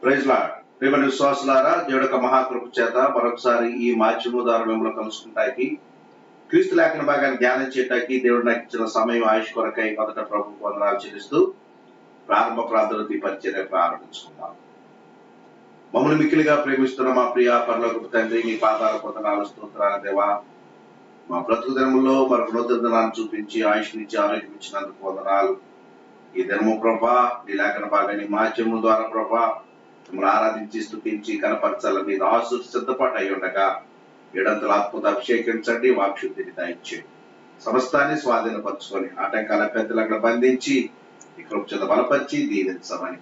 Praise lord. ప్రియమైన విశ్వాసులారా, దేవుడి యొక్క మహాకృప చేత మరొకసారి ఈ మార్చము ద్వారా మిమ్మల్ని కలుసుకుంటానికి, క్రీస్తు లేఖన భాగాన్ని ధ్యానం చేయటానికి దేవుడు నాకు ఇచ్చిన సమయం ఆయుష్ కొరకై మొదట ప్రభుకు వందనాలు చెల్లిస్తూ ప్రారంభ ప్రార్థన పరిచర్య ప్రారంభించుకుందాం. మమ్మల్ని మిక్కిలిగా ప్రేమిస్తున్న మా ప్రియ పరలోకపు తండ్రి, మీ పాదాల వందనాలు, స్తోత్రాలు దేవా. మా బ్రతుకు దినములో మరొక నూతన దినాన్ని చూపించి ఆయుష్ నుంచి ఆరోగ్యం ఇచ్చినందుకు వందనాలు. ఈ దినము ప్రభా, ఈ లేఖన భాగాన్ని మాధ్యమం ద్వారా ప్రభా మిమ్మల్ని ఆరాధించి స్తుతించి కనపరచాల మీద ఆశ సిద్ధపాటు అయి ఉండగా ఏడంతల అద్భుత అభిషేకించండి, వాక్శుద్ధిని దయచేయండి. సమస్తాన్ని స్వాధీనపరచుకొని ఆటంకాల పెద్దలను బంధించి ఈ కృప చేత బలపరిచి దీవించమని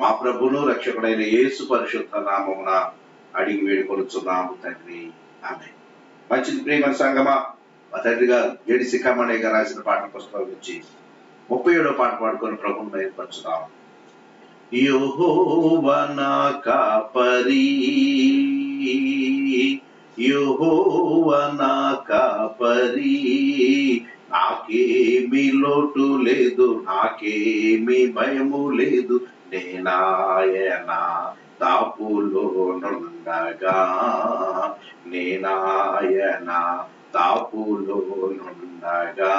మా ప్రభును రక్షకుడైన యేసు పరిశుద్ధ నామమున అడిగి వేడుకొనుచున్నాము తండ్రి, ఆమేన్. మంచిది ప్రియమైన సంగమా, మా తండ్రి గారు జేడి సిక్కామణి గారు రాసిన పాటల పుస్తకం నుంచి 37వ పాట పాడుకొని ప్రభుని బయలుపరచుదాం. యెహోవా నా కాపరి, యెహోవా నా కాపరి, నాకేమీ లోటు లేదు, నాకేమీ భయము లేదు, నేనాయన తాపులో నుండగా, నేనాయన తాపులో నుండగా,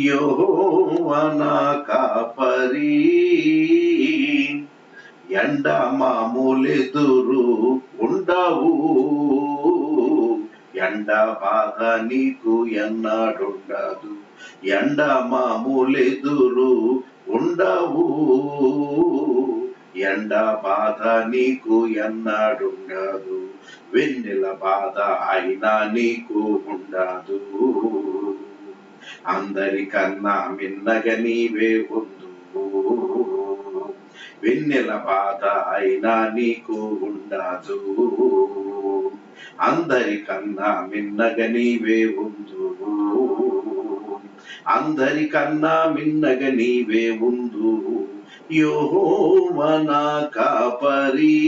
యెహోవా నా కాపరి, ఎండ మామూలెదురు ఉండవు, ఎండ బాధ నీకు ఎన్నడుండదు, ఎండ మామూలెదురు ఉండవు, ఎండ బాధ నీకు ఎన్నడుండదు, వెన్నెల బాధ అయినా నీకు ఉండదు, అందరికన్నా మిన్నగా నీవే ఉందువు, వెన్నెల బాధ అయినా నీకు ఉండదు, అందరికన్నా మిన్నగా నీవే ఉందువు, అందరికన్నా మిన్నగా నీవే ఉందువు, యెహోవా నా కాపరి,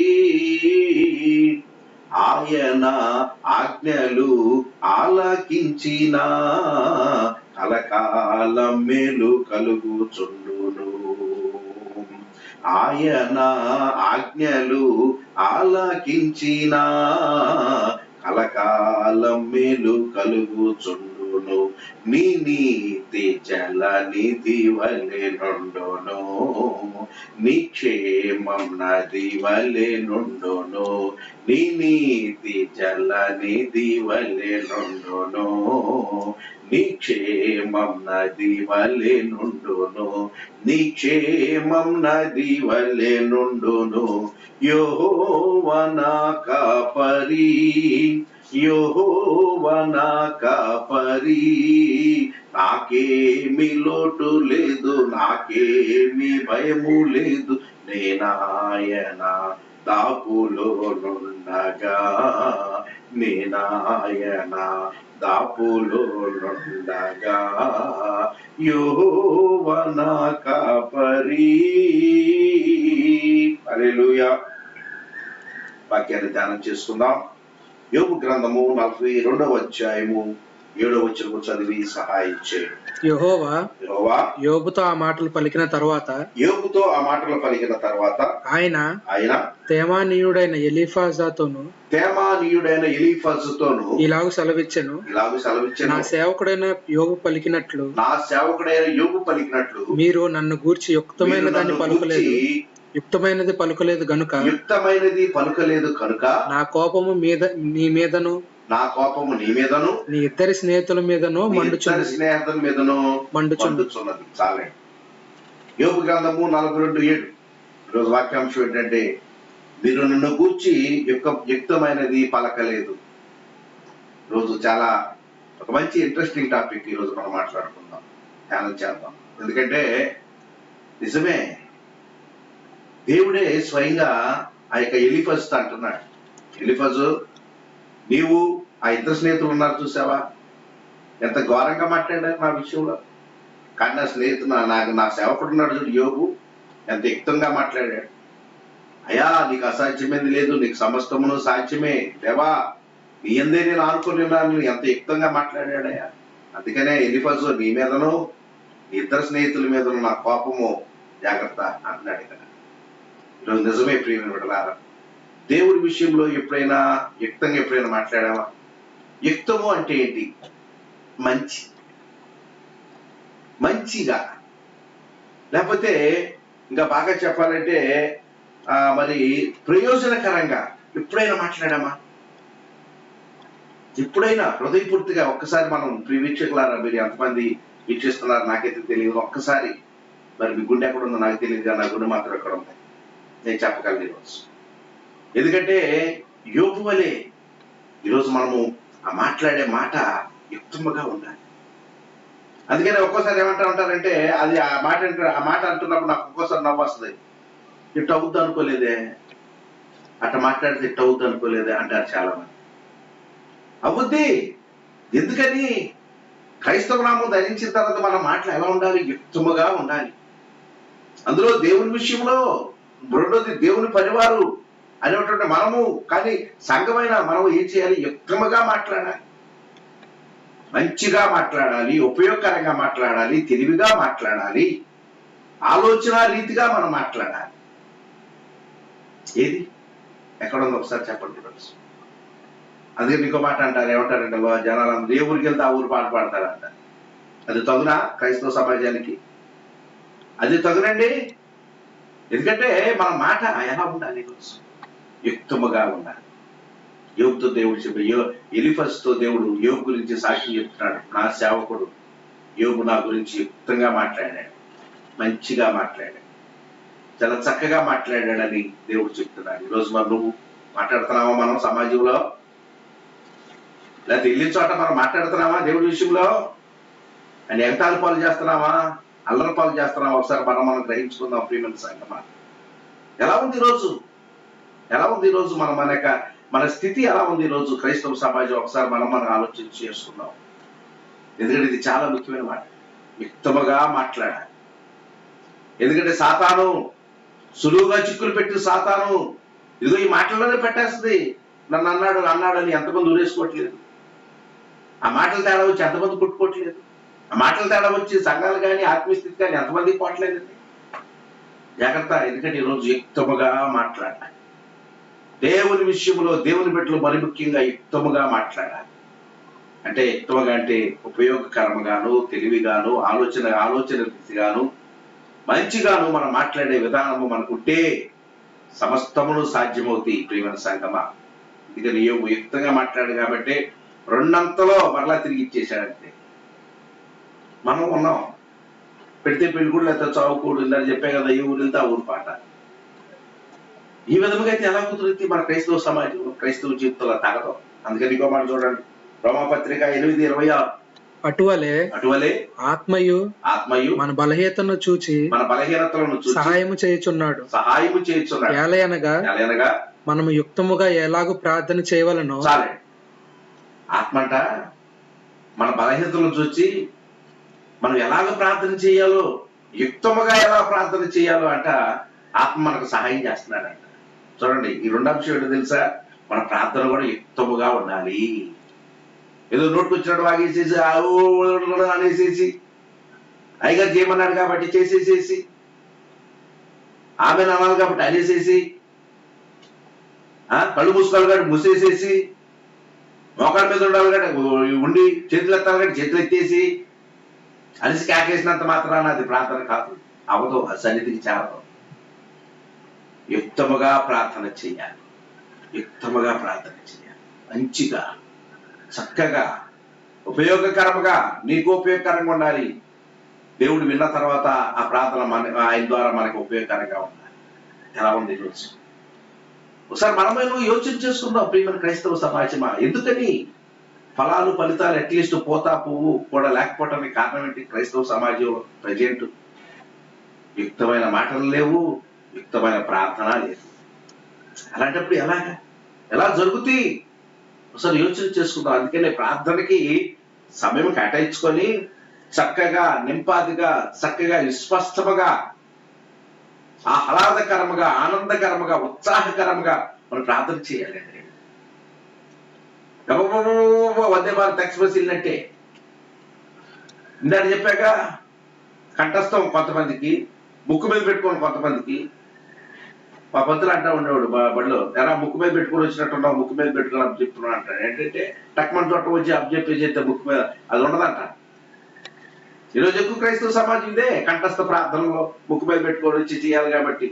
ఆయన ఆజ్ఞలు ఆలకించిన కలకాలం మేలు కలుగుచుండును, ఆయన ఆజ్ఞలు ఆలకించిన కలకాలం మేలు కలుగుచుండును, నీ నీతి జలనిధి వలె నుండును, నీ క్షేమం నది వలె నుండును, నీ నీతి జలనిధి వలె నుండును, నీ క్షేమం నది వలె నుండును, నీ క్షేమం నది వలె నుండును, యెహోవా నా కాపరి, యెహోవా నా కాపరి, నాకేమీ లోటు లేదు, నాకేమీ భయము లేదు, నేనాయన దాపులో నుండగా, నేనాయన దాపులో నుండగా, యెహోవా నా కాపరి. హల్లెలూయా. వాక్యాన్ని ధ్యానం చేసుకుందాం. యోబు గ్రంథము 42వ అధ్యాయము 7వ వచనము చదివి సహాయం చేయండి. యెహోవా యోబుతో ఆ మాటలు పలికిన తర్వాత ఆయన తేమానీయుడైన ఎలీఫజుతోను ఇలాగు సెలవిచ్చెను, నా సేవకుడైన యోబు పలికినట్లు మీరు నన్ను గూర్చి యుక్తమైనది పలుకలేదు గనుక నా కోపము నీ మీదను నీ ఇద్దరి స్నేహితుల మీదను మండుచున్నది. చాలే. యోబు గ్రంథము 42:7. ఈరోజు వాక్యాంశం ఏంటంటే, మీరు నన్ను గూర్చి యుక్తమైనది పలకలేదు. ఈరోజు చాలా ఒక మంచి ఇంట్రెస్టింగ్ టాపిక్ ఈరోజు మనం మాట్లాడుకుందాం, ధ్యానం చేద్దాం. ఎందుకంటే నిజమే, దేవుడే స్వయంగా ఆ యొక్క ఎలీఫజుతో అంటున్నాడు, ఎలీఫజు, నీవు ఆ ఇద్దరు స్నేహితులు ఉన్నారు చూసావా, ఎంత ఘోరంగా మాట్లాడారు నా విషయంలో. కానీ నా స్నేహితుడు నా సేవకుడు ఉన్నాడు చూడు యోబు, ఎంత యుక్తంగా మాట్లాడాడు. అయ్యా, నీకు అసాధ్యమైంది లేదు, నీకు సమస్తమును సాధ్యమే, దేవా నీ అందే నేను ఆనుకొని ఉన్నాను, ఎంత యుక్తంగా మాట్లాడాడయ్యా. అందుకనే ఎలీఫజు, నీ మీదను నీ ఇద్దరు స్నేహితుల మీదను నా కోపము, జాగ్రత్త అంటున్నాడు ఇక్కడ. ఈరోజు నిజమే ప్రియమైన బిడ్డలారా, దేవుడి విషయంలో ఎప్పుడైనా యుక్తంగా ఎప్పుడైనా మాట్లాడామా? యుక్తము అంటే ఏంటి? మంచిగా, లేకపోతే ఇంకా బాగా చెప్పాలంటే మరి ప్రయోజనకరంగా ఎప్పుడైనా మాట్లాడామా? ఎప్పుడైనా హృదయపూర్తిగా ఒక్కసారి మనం ప్రియ వీక్షకులారా, మీరు ఎంతమంది వీక్షిస్తున్నారు నాకైతే తెలియదు. ఒక్కసారి మరి మీ గుండె ఎక్కడ ఉందో నాకు తెలియదు, కానీ నా గుండె మాత్రం ఎక్కడ ఉంది నేను చెప్పగలను ఈరోజు. ఎందుకంటే యోబు వలె ఈరోజు మనము ఆ మాట్లాడే మాట యుక్తముగా ఉండాలి. అందుకని ఒక్కోసారి ఏమంటా ఉంటారంటే, అది ఆ మాట అంటున్నప్పుడు నాకు ఒక్కోసారి నవ్వు వస్తుంది. ఇట్ట అవుద్దు అనుకోలేదే, అట్ట మాట్లాడితే ఇట్ట అవుద్దు అనుకోలేదే అంటారు చాలా మంది. అవుద్ది. ఎందుకని? క్రైస్తవ నామం ధరించిన తర్వాత మన మాటలు ఎలా ఉండాలి? యుక్తముగా ఉండాలి. అందులో దేవుని విషయంలో, రెండోది దేవుని పరివారు అనేటువంటి మనము, కానీ సంఘమైన మనము ఏం చేయాలి? యుక్తముగా మాట్లాడాలి, మంచిగా మాట్లాడాలి, ఉపయోగకరంగా మాట్లాడాలి, తెలివిగా మాట్లాడాలి, ఆలోచన రీతిగా మనం మాట్లాడాలి. ఏది ఎక్కడుందో ఒకసారి చెప్పండి ఫ్రెండ్స్. అందుకే ఇంకో మాట అంటారు, ఏమంటారంటే జనాలు ఏ ఊరికి వెళ్తే ఆ ఊరు పాట పాడతారంట. అది తగునా క్రైస్తవ సమాజానికి? అది తగునండి. ఎందుకంటే మన మాట ఎలా ఉండాలి? యుక్తముగా ఉండాలి. యోబుతో దేవుడు చెప్పి, ఎలీఫజుతో దేవుడు యోబు గురించి సాక్ష్యం చెప్తున్నాడు. నా సేవకుడు యోబు నా గురించి యుక్తంగా మాట్లాడాడు, మంచిగా మాట్లాడాడు, చాలా చక్కగా మాట్లాడాడని దేవుడు చెప్తున్నాడు. ఈరోజు మరి నువ్వు మాట్లాడుతున్నావా మనం సమాజంలో? లేకపోతే వెళ్ళిన చోట మనం మాట్లాడుతున్నావా దేవుడి విషయంలో? అని ఎగతాళి పాలు చేస్తున్నావా? అల్లరి పాలు చేస్తున్నావా? ఒకసారి మనం గ్రహించుకుందాం ప్రియమైన సంఘమా. ఎలా ఉంది ఈరోజు? ఎలా ఉంది ఈరోజు మన స్థితి ఎలా ఉంది ఈరోజు క్రైస్తవ సమాజం? ఒకసారి మనం ఆలోచన చేసుకుందాం. ఎందుకంటే ఇది చాలా ముఖ్యమైన మాట. యుక్తముగా మాట్లాడాలి. ఎందుకంటే సాతాను సులువుగా చిక్కులు పెట్టి సాతాను ఇదిగో ఈ మాటల్లోనే పెట్టేస్తుంది. నన్ను అన్నాడని ఎంతమంది ఊరేసుకోవట్లేదు? ఆ మాటలు తేడా వచ్చి ఎంతమంది పుట్టుకోవట్లేదు? ఆ మాటలు తేడా వచ్చి సంఘాలు కానీ ఆత్మీయ స్థితి కానీ ఎంతమంది పోవట్లేదండి? జాగ్రత్త. ఎందుకంటే ఈరోజు యుక్తముగా మాట్లాడాలి. దేవుని విషయంలో దేవుని బిడ్డలు మరి ముఖ్యంగా యుక్తముగా మాట్లాడాలి. అంటే యుక్తముగా అంటే ఉపయోగకరంగాను, తెలివిగాను, ఆలోచన రీతిగాను, మంచిగాను మనం మాట్లాడే విధానము మనకుంటే సమస్తమును సాధ్యమవుతాయి ప్రియమైన సంగమా. ఎందుకని యోబు యుక్తంగా మాట్లాడు కాబట్టి రెండంతలో మరలా తిరిగి ఇచ్చేశాడంటే. మనం ఉన్నాం పెడితే పెళ్ళికూడు లేకపోతే చావుకూడు ఇందని చెప్పే కదా, ఈ ఊరు వెళ్తే ఆ ఊరు పాట. ఈ విధముగా అయితే ఎలా కుదురుతుంది మన క్రైస్తవ సమాజం, క్రైస్తవ జీవితంలో తగదు. అందుకని ఇంకో మాట చూడండి, రోమాపత్రిక 8:26. అటువలే ఆత్మయు మన బలహీనతలను చూచి సహాయము చేయుచున్నాడు. ఏలయనగా మనము యుక్తముగా ఎలాగూ ప్రార్థన చేయవలనో. చాలే. ఆత్మ అంట మన బలహీనతలను చూచి మనం ఎలాగ ప్రార్థన చేయాలో, యుక్తముగా ఎలా ప్రార్థన చేయాలో అంట ఆత్మ మనకు సహాయం చేస్తున్నాడంట. చూడండి, ఈ రెండు అంశం ఏంటో తెలుసా? మన ప్రార్థన కూడా యుక్తముగా ఉండాలి. ఏదో నోటుకొచ్చినట్టు వాగేసేసి అనేసేసి, అయ్యగారు చేయమన్నాడు కాబట్టి చేసేసేసి, ఆమె అనాలి కాబట్టి అనేసేసి, కళ్ళు మూసుకోవాలి కాబట్టి మూసేసేసి, మోకాళ్ళ మీద ఉండాలి కాబట్టి ఉండి, చేతులు ఎత్తాలి కాబట్టి చేతులు ఎత్తేసి, అలిసి కేకేసినంత మాత్రాన అది ప్రార్థన కాదు. అవదో సన్నిధికి చేరదు. యుక్తముగా ప్రార్థన చేయాలి. యుక్తముగా ప్రార్థన చేయాలి. మంచిగా, చక్కగా, ఉపయోగకరంగా, నీకు ఉపయోగకరంగా ఉండాలి. దేవుడు విన్న తర్వాత ఆ ప్రార్థన ఆయన ద్వారా మనకు ఉపయోగకరంగా ఉండాలి. ఎలా ఉంది ఈరోజు? ఒకసారి మనమే యోచన చేసుకుందాం ప్రియమైన క్రైస్తవ సమాజమా. ఎందుకని ఫలాలు ఫలితాలు అట్లీస్ట్ పోతా పువ్వు కూడా లేకపోవటానికి కారణం ఏంటి? క్రైస్తవ సమాజంలో ప్రజెంట్ యుక్తమైన మాటలు లేవు, యుక్తమైన ప్రార్థన లేదు. అలాంటప్పుడు ఎలా జరుగుతాయి? ఒకసారి యోచన చేసుకుందాం. అందుకనే ప్రార్థనకి సమయం కేటాయించుకొని చక్కగా, నింపాదిగా, చక్కగా, విస్పష్టముగా, ఆహ్లాదకరముగా, ఆనందకరముగా, ఉత్సాహకరముగా మనం ప్రార్థన చేయాలండి. వందే భారత్ ఎక్స్ప్రెస్ వెళ్ళినట్టే. ఇందాక చెప్పాక కంఠస్థం కొంతమందికి, ముక్కు మీద పెట్టుకోని కొంతమందికి, మా పంతులు అంటా ఉండేవాడు బడిలో, ఎలా ముక్కు మీద పెట్టుకుని వచ్చినట్టున్నావు, ముక్కు మీద పెట్టుకుని అప్పు చెప్తున్నావు అంటాడు. ఏంటంటే టక్మన్ తొట్ట వచ్చి అప్పు చెప్పేసి ముక్కు మీద అది ఉండదంట. ఈరోజు ఎక్కువ క్రైస్తవ సమాజం ఇదే, కంఠస్థ ప్రార్థనలో ముక్కు మీద పెట్టుకొని వచ్చి చేయాలి కాబట్టి,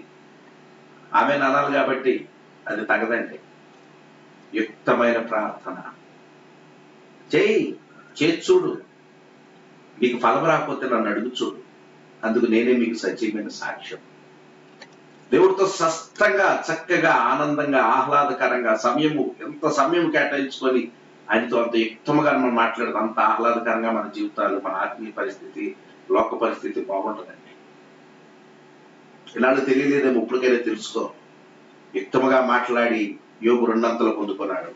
ఆమె అనాలి కాబట్టి అది తగదండి. యుక్తమైన ప్రార్థన చేసి చూడు, నీకు ఫలం రాకపోతే నన్ను అడుగు చూడు, అందుకు నేనే మీకు సజీవమైన సాక్ష్యం. దేవుడితో స్పష్టంగా, చక్కగా, ఆనందంగా, ఆహ్లాదకరంగా ఎంత సమయం కేటాయించుకొని ఆయనతో అంత యుక్తముగా మనం మాట్లాడదు, అంత ఆహ్లాదకరంగా మన జీవితాలు, మన ఆత్మీయ పరిస్థితి, లోక పరిస్థితి బాగుంటుందండి. ఇలాంటి తెలియలేదేమో, ఇప్పటికైనా తెలుసుకో. యుక్తముగా మాట్లాడి యోబు 2 పొందుకున్నాడు.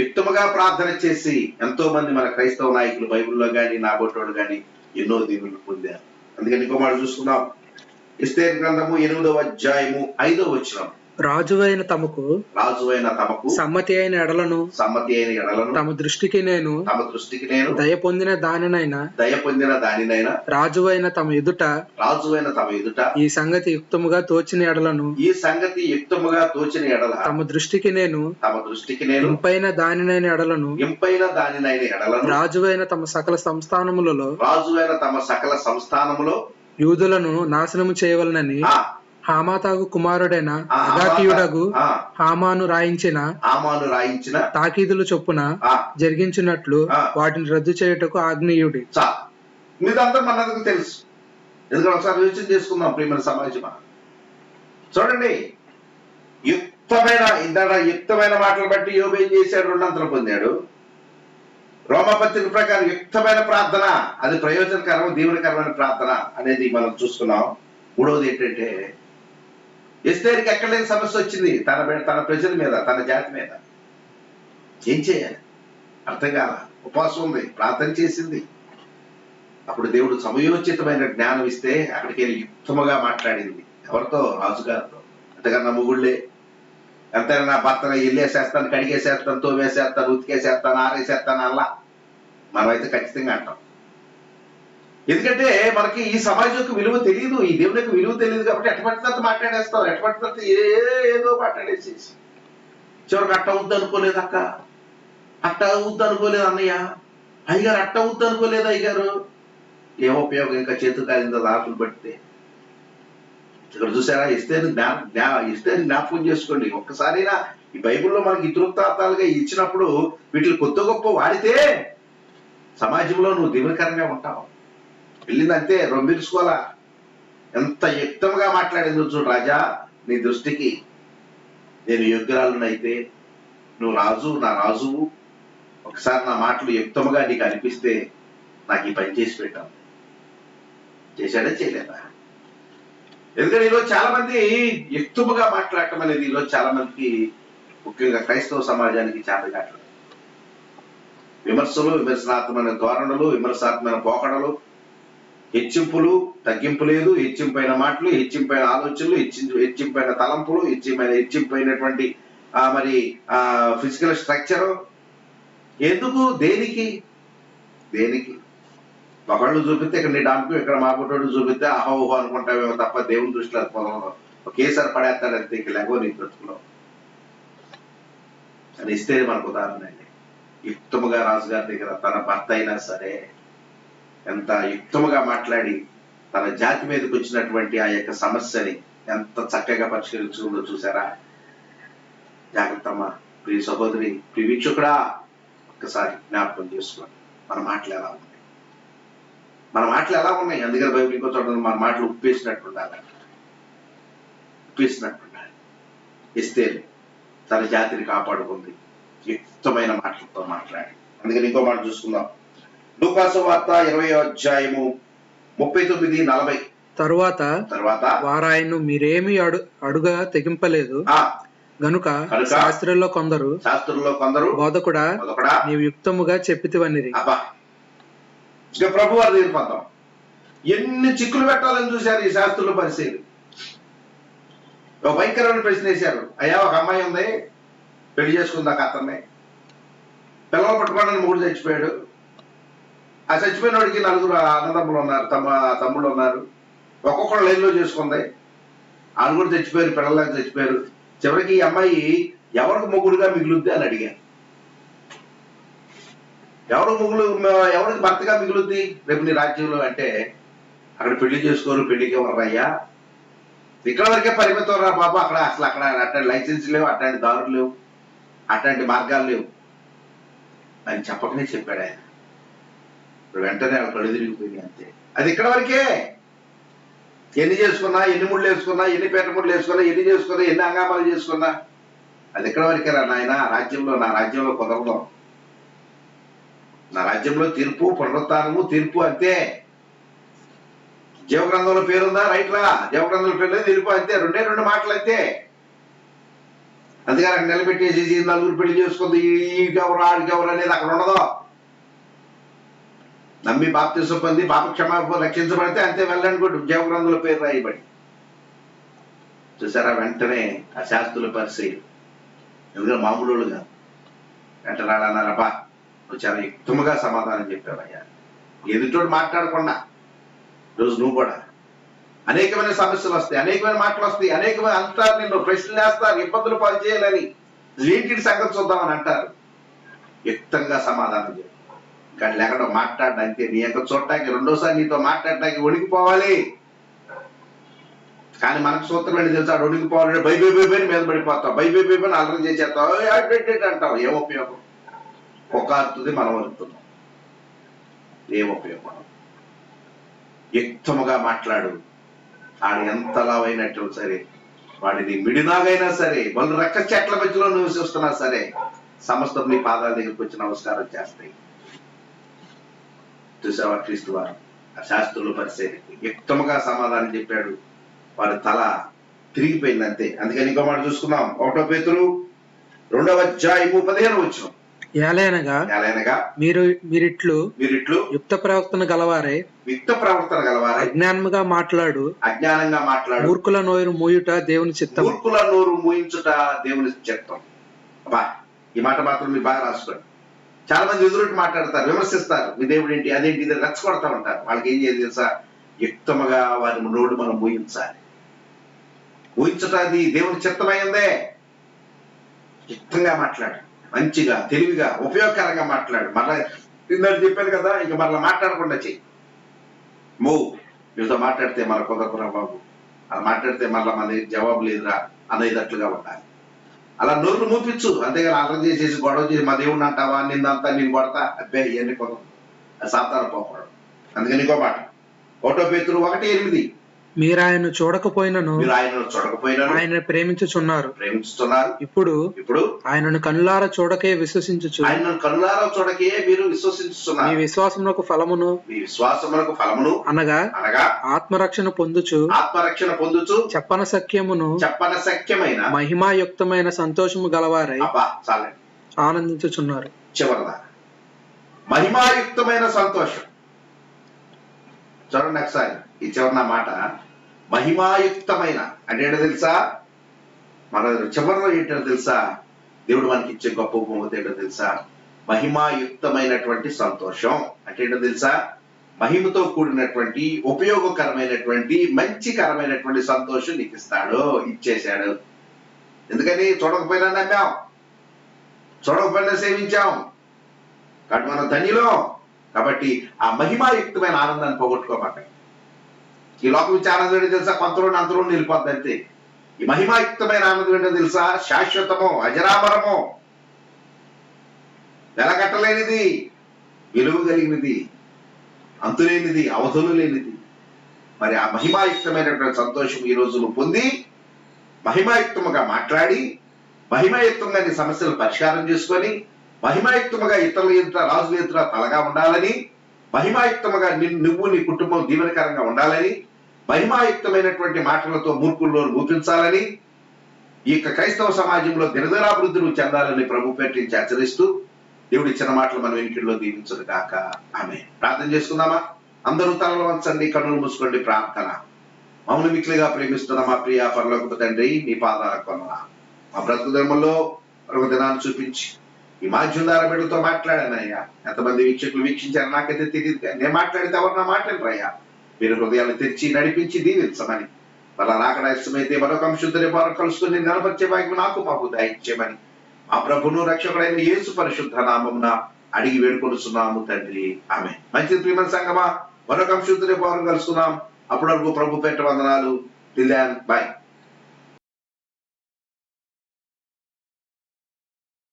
యుక్తముగా ప్రార్థన చేసి ఎంతో మంది మన క్రైస్తవ నాయకులు బైబిల్లో గాని, నాబోటోడు గాని ఎన్నో దీవులు పొందారు. అందుకని ఇంకో మాట చూసుకున్నాం. ఎస్తేరు గ్రంథము 8వ అధ్యాయము 5వ వచనం. రాజువైన తమకు సమ్మతి అయిన ఎడలను తమ దృష్టికి నేను దయ పొందిన దానినైనా రాజువైన తమ ఎదుట ఈ సంగతి యుక్తముగా తోచిన ఎడలను తమ దృష్టికి నేను ఇంపైన దానినైన ఎడలను రాజువైన తమ సకల సంస్థానములలో యూదులను నాశనము చేయవలనని హామాతాగు కుమారుడైన అగాతీయుడగు హామాను రాయించిన తాకీదులు చొప్పున జరిగించినట్లు వాటిని రద్దు చేయుటకు ఆజ్ఞేయుడి. మీదంతా మనకు తెలుసు, ఎందుకంటే ఒకసారి యోచన చేసుకుందాం ప్రియమైన సమాజమా. చూడండి, యుక్తమైన మాటలు బట్టి యోబు ఏం చేశాడు? 2 పొందాడు. రోమపత్రిక ప్రకారం యుక్తమైన ప్రార్థన అది ప్రయోజనకరం, దీవెనకరమైన ప్రార్థన అనేది మనం చూసుకున్నాం. 3వది ఏంటంటే, ఎస్తేరుకి ఎక్కడ లేని సమస్య వచ్చింది తన ప్రజల మీద, తన జాతి మీద. ఏం చేయాలి అర్థం కాల. ఉపవాసం ఉంది, ప్రార్థన చేసింది. అప్పుడు దేవుడు సమయోచితమైన జ్ఞానం ఇస్తే అక్కడికి వెళ్ళి యుక్తముగా మాట్లాడింది. ఎవరితో? రాజుగారితో. అంతకన్నా మొగుళ్ళే ఎంతైనా నా భర్తను ఇల్లేసేస్తాను, కడిగేసేస్తాను, తోమేసేస్తాను, ఉతికేసేస్తాను, ఆరేసేస్తాను అలా మనమైతే ఖచ్చితంగా అంటాం. ఎందుకంటే మనకి ఈ సమాజం యొక్క విలువ తెలియదు, ఈ దేవుని యొక్క విలువ తెలియదు కాబట్టి ఎట్టపట్టినంత మాట్లాడేస్తాం, ఎట్టపట్టినంత ఏదో మాట్లాడేసేసి చివరికి అట్ట అవుద్దు అనుకోలేదు అక్క, అట్ట అవుద్దు అనుకోలేదు అన్నయ్య, అయ్యగారు అట్ట అవుద్దు అనుకోలేదు అయ్యగారు. ఏం ఉపయోగం? ఇంకా చేతు కాలిందో రాకులు పడితే. ఇక్కడ చూసారా, ఇస్తేని జ్ఞాపకం చేసుకోండి. ఒక్కసారైనా ఈ బైబిల్లో మనకి ఇతృత్తాలుగా ఇచ్చినప్పుడు వీటిని కొత్త గొప్ప వాడితే సమాజంలో నువ్వు దీవెనకరంగా ఉంటావు. వెళ్ళిందంతే రొంబిరుసుకోవాలా. ఎంత యుక్తంగా మాట్లాడిందో చూడు. రాజా, నీ దృష్టికి నేను యోగ్యురాలునైతే, నువ్వు నా రాజువు, ఒకసారి నా మాటలు యుక్తముగా నీకు అనిపిస్తే నాకు ఈ పని చేసి పెట్టాను. చేశాడా చేయలేదా? ఎందుకంటే ఈరోజు చాలా మంది యుక్తముగా మాట్లాడటం అనేది ఈరోజు చాలా మందికి, ముఖ్యంగా క్రైస్తవ సమాజానికి చేతగాట్లేదు. విమర్శనాత్మకమైన ధోరణులు, విమర్శనాత్మకమైన పోకడలు, హెచ్చింపులు, తగ్గింపు లేదు, హెచ్చింపైన మాటలు, హెచ్చింపైన ఆలోచనలు, హెచ్చింపైన తలంపులు, హెచ్చింపైనటువంటి మరి ఫిజికల్ స్ట్రక్చర్. ఎందుకు? దేనికి? ఒకళ్ళు చూపిస్తే ఇక్కడ నీ డాంకు, ఇక్కడ మా పుట్టోడు చూపిస్తే అహోహో అనుకుంటావేమో తప్ప దేవుని దృష్టిలో ఒకేసారి పడేస్తాడంతే. ఇంక లేకో నీ బ్రతుకులో అని ఇస్తే మనకు ఉదాహరణ అండి. యుక్తముగా రాజుగారి దగ్గర తన భర్త అయినా సరే ఎంత యుక్తముగా మాట్లాడి తన జాతి మీదకి వచ్చినటువంటి ఆ యొక్క సమస్యని ఎంత చక్కగా పరిష్కరించుకుందో చూసారా. జాగ్రత్తమ్మా ప్రియ సహోదరి, ప్రియ వీక్షకుడా, ఒక్కసారి జ్ఞాపకం చేసుకోండి మన మాటలు ఎలా ఉన్నాయి. అందుకని బైబిల్ ఇంకో చోట మన మాటలు ఉప్పేసినట్టుండాలి. ఎస్తేరు తన జాతిని కాపాడుకుంది యుక్తమైన మాటలతో మాట్లాడి. అందుకని ఇంకో మాట చూసుకుందాం. లూకా సువార్త 20వ అధ్యాయము 39-40. తరువాత వారాయను మీరేమి అడుగా తెగింపలేదు గనుక శాస్త్రుల్లో కొందరు బోధకుడా నీవు యుక్తముగా చెప్పితివనిరి. ఇక ప్రభు వారి దగ్గర పంతాం. ఎన్ని చిక్కులు పెట్టాలని చూశారు ఈ శాస్త్రులు, పరిశీలి. ఒక భయంకరమైన ప్రశ్న వేశారు. అయ్యా, ఒక అమ్మాయి ఉంది, పెళ్లి చేసుకుందాక అతన్ని పిల్లలు పట్టుకోవడానికి 3 చచ్చిపోయాడు. ఆ చచ్చిపోయిన వాడికి 4 అన్నదమ్ములు ఉన్నారు, తమ్ముళ్ళు ఉన్నారు. ఒక్కొక్కరు లైన్లో చేసుకుంది. వాళ్ళు కూడా చచ్చిపోయారు, పిల్లలకు చచ్చిపోయారు. చివరికి ఈ అమ్మాయి ఎవరికి మొగుడుగా మిగులుద్ది అని అడిగాను. ఎవరికి భర్తగా మిగులుద్ది రేపు నీ రాజ్యంలో అంటే, అక్కడ పెళ్లి చేసుకోరు, పెళ్లికి ఎవర్రయ్యా, ఇక్కడ వరకే పరిమితం రా బాబు. అక్కడ అసలు అక్కడ అట్లాంటి లైసెన్స్ లేవు, అట్లాంటి దారులు లేవు, అట్లాంటి మార్గాలు లేవు అని చెప్పకనే చెప్పాడు ఆయన. ఇప్పుడు వెంటనే ఆవిడ కళ్ళు తిరిగిపోయింది అంతే. అది ఇక్కడ వరకే. ఎన్ని చేసుకున్నా, ఎన్ని ముళ్ళు వేసుకున్నా, ఎన్ని పేట ముళ్ళు వేసుకున్నా, ఎన్ని చేసుకున్నా, ఎన్ని హంగామాలు చేసుకున్నా అది ఎక్కడ వరకే రా నాయన. నా రాజ్యంలో కుదరదు. నా రాజ్యంలో తీర్పు, పునరుత్థానము, తీర్పు అంతే. జీవగ్రంథంలో పేరుందా, రైట్లా, జీవగ్రంథంలో పేరు లేదు, తీర్పు అంతే. రెండు మాటలు అంతే. అందుకని అక్కడ నిలబెట్టేసి నలుగురు పెళ్లి చేసుకుంది, ఈకెవరు ఆడికెవరు అనేది అక్కడ ఉండదు. నమ్మి బాప్తిసం పొంది పాప క్షమాపణ రక్షించబడితే అంతే, వెళ్ళండి కూడా జీవగ్రంథంలో పేరు రాయబడి. చూసారా, వెంటనే ఆ శాస్త్రుల పరిస్థితి ఎందుకంటే మామూలుగా వెంటనాడన్నారబ్బా, నువ్వు చాలా యుక్తముగా సమాధానం చెప్పావయ్యా. ఎదుటోడు మాట్లాడకుండా రోజు నువ్వు కూడా అనేకమైన సమస్యలు వస్తాయి, అనేకమైన మాటలు వస్తాయి, అనేకమైన అంటారు, నిన్ను ప్రశ్నలు వేస్తారు, ఇబ్బందులు పాలు చేయాలని, ఏంటి సంగతి చూద్దామని అంటారు. యుక్తంగా సమాధానం చెప్పు. కానీ లేకుండా మాట్లాడడానికి నీ యొక్క చూడటానికి రెండోసారి నీతో మాట్లాడటానికి వణికిపోవాలి. కానీ మనకు సూత్రం ఏంటి తెలుసా, వణికిపోవాలంటే బై మీద పడిపోతావు, బై అలరం చేసేస్తావు, అంటావు. ఏం ఉపయోగం? ఒక అర్థది మనం అడుగుతున్నాం, ఏం ఉపయోగం? యుక్తముగా మాట్లాడు. ఆడు ఎంతలావైనట్టు సరే, వాడిని మిడినాగైనా సరే, వాళ్ళు రక్క చెట్ల మధ్యలో నివసిస్తున్నా సరే, సమస్తం నీ పాదాల దగ్గరికి వచ్చి నమస్కారం చేస్తాయి. చూసావా, క్రీస్తు వారు ఆ శాస్త్రుల పరిస్థితికి యుక్తముగా సమాధానం చెప్పాడు. వారి తల తిరిగిపోయింది అంతే. అందుకని ఇంకో మాట చూసుకున్నాం, 1 పేతురు 2:15 ఏలైనగా మీరిట్లు యుక్త ప్రవర్తన గలవారే, అజ్ఞానంగా మాట్లాడు, మూర్ఖుల నోరు మూయుట దేవుని చిత్తం. మూర్ఖుల నోరు మూయించుట దేవుని చిత్తం. అబ్బా, ఈ మాట మాత్రం మీరు బాగా రాసుకోండి. చాలా మంది ఎదురుటి మాట్లాడతారు, విమర్శిస్తారు, మీ దేవుడు ఏంటి, అదేంటి, ఇది రెచ్చగొడతా ఉంటారు. వాళ్ళకి ఏం చేయాలి తెలుసా, యుక్తముగా వారి నోడు మనం మూయించాలి. ఊహించటాది దేవుని చిత్తమైందే. యుక్తంగా మాట్లాడు, మంచిగా, తెలివిగా, ఉపయోగకరంగా మాట్లాడు. మరలా ఇందాక చెప్పాను కదా, ఇంక మరలా మాట్లాడకుండా చెయ్యి. మీతో మాట్లాడితే మన కుదరకురా బాబు, అలా మాట్లాడితే మరలా మన దగ్గర జవాబు లేదురా అనేటట్లుగా ఉండాలి. అలా నోరు మూపించు, అంతేగాని అర్థం చేసేసి గొడవ చేసి మా దేవుడిని అంటావా, నిన్నంతా నేను కొడతా, అబ్బే ఇవన్నీ కుదరదు, సాతాను పోకూడదు. అందుకని ఇంకో మాట, 1 పేతురు 1:8 మీరు ఆయన చూడకపోయినను ఆయన ప్రేమించుచున్నారు. ఇప్పుడు ఆయనను కనులారా చూడకే విశ్వసించుచు, మీరు విశ్వసించుచున్నారు. మీ విశ్వాసమునకు ఫలమును అనగా ఆత్మరక్షణ పొందుచు చెప్పన సఖ్యమైన మహిమాయుక్తమైన సంతోషము గలవారై ఆనందించుచున్నారు. చివరదా మహిమాయుక్తమైన సంతోషం. చూడండి ఒకసారి ఈ చివరి మాట, మహిమాయుక్తమైన అంటే ఏంటో తెలుసా, మన చివరిలో ఏంటో తెలుసా, దేవుడు మనకి ఇచ్చే గొప్ప బహుమతి ఏంటో తెలుసా, మహిమాయుక్తమైనటువంటి సంతోషం. అంటే ఏంటో తెలుసా, మహిమతో కూడినటువంటి ఉపయోగకరమైనటువంటి మంచికరమైనటువంటి సంతోషం నీకు ఇస్తాడు, ఇచ్చేశాడు. ఎందుకని చూడకపోయినా నమ్మాం, చూడకపోయినా సేవించాం, కాబట్టి మనం ధన్యులో. కాబట్టి ఆ మహిమాయుక్తమైన ఆనందాన్ని పోగొట్టుకోమాట. ఈ లోకం ఇచ్చే ఆనందం ఏంటో తెలుసా, కొంతలో అంతలో నిలిపోద్ది అంతే. ఈ మహిమాయుక్తమైన ఆనందం ఏంటో తెలుసా, శాశ్వతము, అజరామరము, వెలకట్టలేనిది, విలువ కలిగినది, అంతులేనిది, అవధులు లేనిది. మరి ఆ మహిమాయుక్తమైనటువంటి సంతోషం ఈ రోజు నువ్వు పొంది, మహిమాయుక్తముగా మాట్లాడి, మహిమాయుక్తంగా నీ సమస్యలు పరిష్కారం చేసుకొని, మహిమాయుక్తముగా ఇతరుల ఎదుట, రాజుల ఎదుట తలగా ఉండాలని, మహిమాయుక్తముగా నువ్వు నీ కుటుంబం దీవెనకరంగా ఉండాలని, మహిమాయుక్తమైనటువంటి మాటలతో మూర్ఖుల్లో మూపించాలని, ఈ యొక్క క్రైస్తవ సమాజంలో దినదినాభివృద్ధి నువ్వు చెందాలని ప్రభు పేరు హెచ్చరిస్తూ దేవుడు ఇచ్చిన మాటలు మన వెనుకల్లో దీవించును గాక. ఆమేన్. ప్రార్థన చేసుకుందామా? అందరూ తలలు వంచండి, కన్నులు మూసుకోండి. ప్రార్థన. మమ్మల్ని మిక్కిలిగా ప్రేమిస్తున్న మా ప్రియ పరలోకపు తండ్రి, నీ పాదాల కొనలా మా బ్రతుకు ధర్మంలో ఒక దినాన్ని చూపించి ఈ మాధ్యం ద్వారా బిడ్డలతో మాట్లాడానయ్యా. ఎంతమంది వీక్షకులు వీక్షించారు నాకైతే తెలియదు, నేను మాట్లాడితే ఎవరు నా మాట్లాడరయ్యా. మీరు హృదయాలు తెరిచి నడిపించి దీవించమని అలా రాకడా ఇష్టమైతే మరొక అంశంతో వారు కలుసుకుని నిలబచ్చే భాగ్యం నాకు మాకు దయచేయమని ఆ ప్రభును రక్షకుడైన యేసు పరిశుద్ధ నామమున అడిగి వేడుకొనుచున్నాము తండ్రి. ఆమె మంచి ప్రియమైన సంగమా, మరొక అంశంతో వారు కలుసుకున్నాం. అప్పటి వరకు ప్రభు పెట్ట వందనాలు. బాయ్.